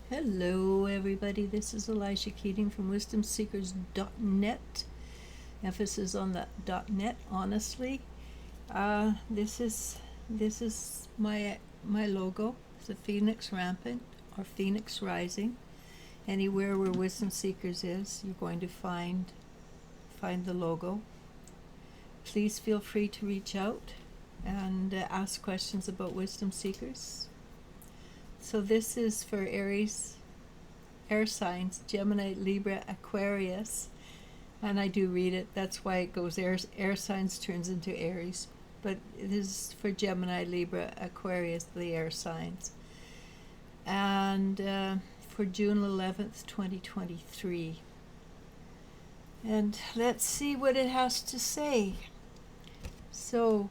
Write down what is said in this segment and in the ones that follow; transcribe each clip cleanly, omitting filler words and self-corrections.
Hello, everybody. This is ELIZ-SHA Keating from WisdomSeekers.net. Emphasis on the .net. Honestly, this is my logo. It's a phoenix rampant or phoenix rising. Anywhere where Wisdom Seekers is, you're going to find the logo. Please feel free to reach out and ask questions about Wisdom Seekers. So this is for Aries, air signs, Gemini, Libra, Aquarius, and I do read it. That's why it goes air signs turns into Aries, but it is for Gemini, Libra, Aquarius, the air signs, and for June 11th, 2023. And let's see what it has to say. So,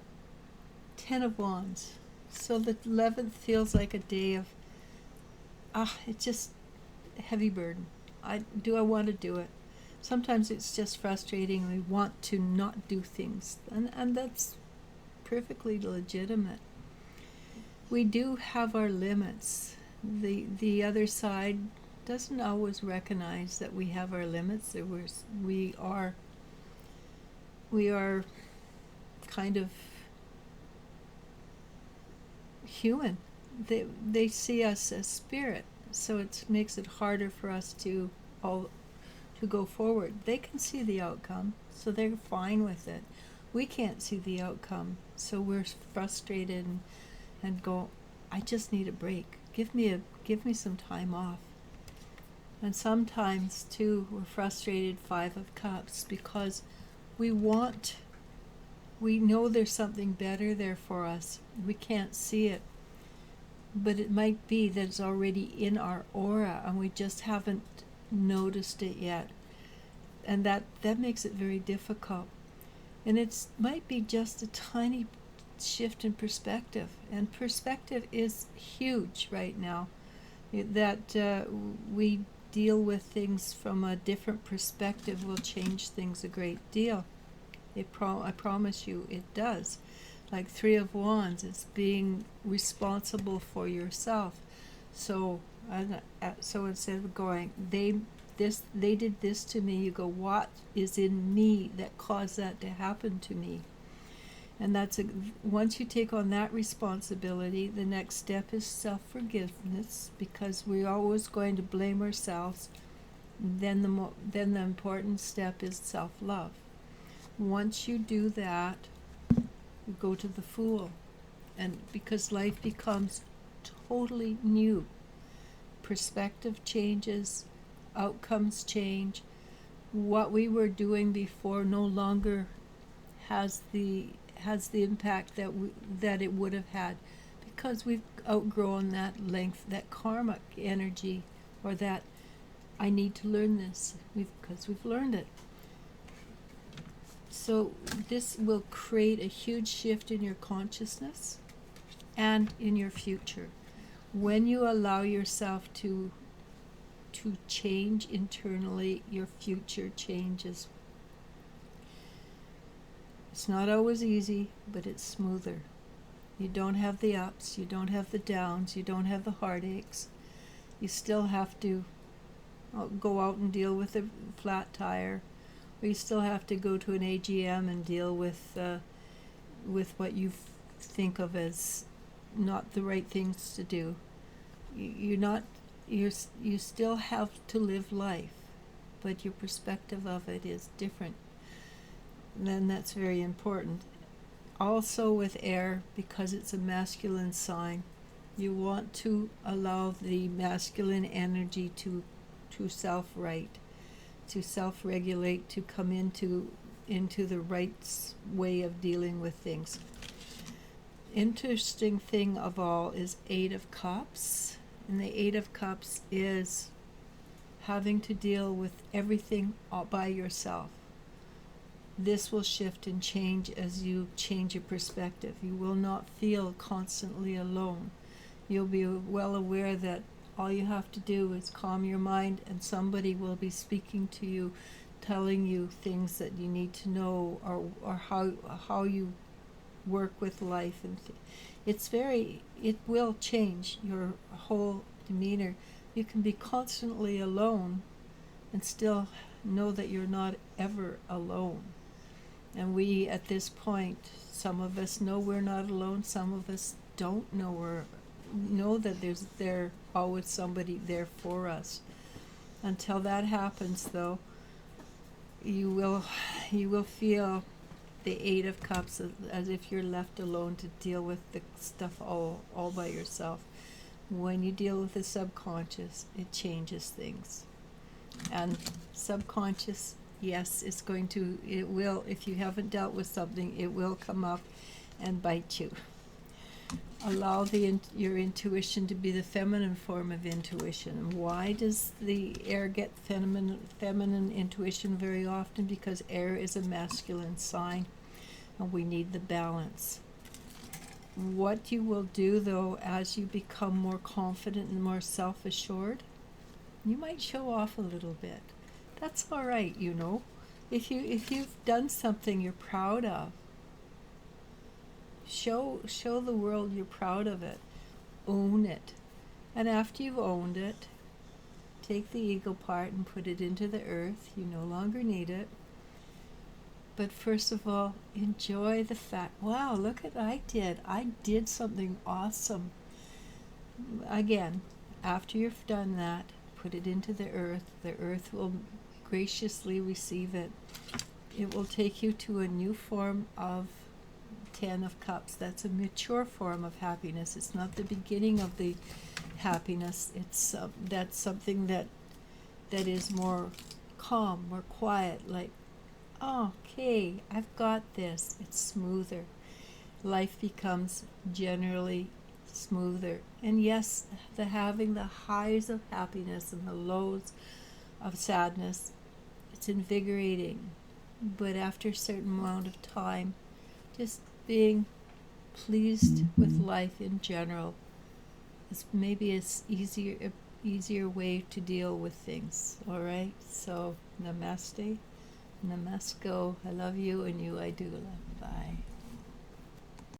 Ten of Wands. So the 11th feels like a day of it's just a heavy burden. I want to do it. Sometimes it's just frustrating. We want to not do things, and that's perfectly legitimate. We do have our limits. The other side doesn't always recognize that we have our limits. We are kind of human. They see us as spirit, so it makes it harder for us to go forward. They can see the outcome, so they're fine with it. We can't see the outcome, so we're frustrated and go, I just need a break. Give me some time off. And sometimes too we're frustrated, Five of Cups, because we know there's something better there for us. We can't see it, but it might be that it's already in our aura and we just haven't noticed it yet. And that makes it very difficult. And it might be just a tiny shift in perspective. And perspective is huge right now. That we deal with things from a different perspective will change things a great deal. I promise you it does. Like Three of Wands, it's being responsible for yourself. So instead of going, they did this to me, you go, what is in me that caused that to happen to me? And once you take on that responsibility, the next step is self-forgiveness, because we're always going to blame ourselves. Then the important step is self-love. Once you do that, you go to the Fool, and because life becomes totally new, perspective changes, outcomes change. What we were doing before no longer has the impact that it would have had, because we've outgrown that karmic energy, or that I need to learn this, because we've learned it. So this will create a huge shift in your consciousness and in your future. When you allow yourself to change internally, your future changes. It's not always easy, but it's smoother. You don't have the ups, you don't have the downs, you don't have the heartaches. You still have to go out and deal with a flat tire. Or you still have to go to an AGM and deal with what you think of as not the right things to do. You still have to live life, but your perspective of it is different. And then that's very important. Also with air, because it's a masculine sign, you want to allow the masculine energy to self-right, to self-regulate, to come into the right way of dealing with things. Interesting thing of all is Eight of Cups, and the Eight of Cups is having to deal with everything all by yourself. This will shift and change as you change your perspective. You will not feel constantly alone. You'll be well aware that all you have to do is calm your mind, and somebody will be speaking to you, telling you things that you need to know, or how you work with life. And it will change your whole demeanor. You can be constantly alone and still know that you're not ever alone. And we, at this point, some of us know we're not alone, some of us don't know that there's always somebody there for us. Until that happens, though, you will feel the Eight of Cups as if you're left alone to deal with the stuff all by yourself. When you deal with the subconscious, it changes things. And subconscious, yes, it will, if you haven't dealt with something, it will come up and bite you. Allow your intuition to be the feminine form of intuition. Why does the air get feminine intuition very often? Because air is a masculine sign, and we need the balance. What you will do, though, as you become more confident and more self-assured, you might show off a little bit. That's all right, you know. If you've done something you're proud of, show the world you're proud of it. Own it. And after you've owned it, take the ego part and put it into the earth. You no longer need it. But first of all, enjoy the fact, wow, look what I did. I did something awesome. Again, after you've done that, put it into the earth. The earth will graciously receive it. It will take you to a new form of Ten of Cups. That's a mature form of happiness. It's not the beginning of the happiness. It's that's something that is more calm, more quiet, like, oh, okay, I've got this. It's smoother. Life becomes generally smoother. And yes, having the highs of happiness and the lows of sadness, it's invigorating. But after a certain amount of time, just being pleased with life in general is maybe easier way to deal with things. All right, so namaste, namasko. I love you, and you I do love. Bye.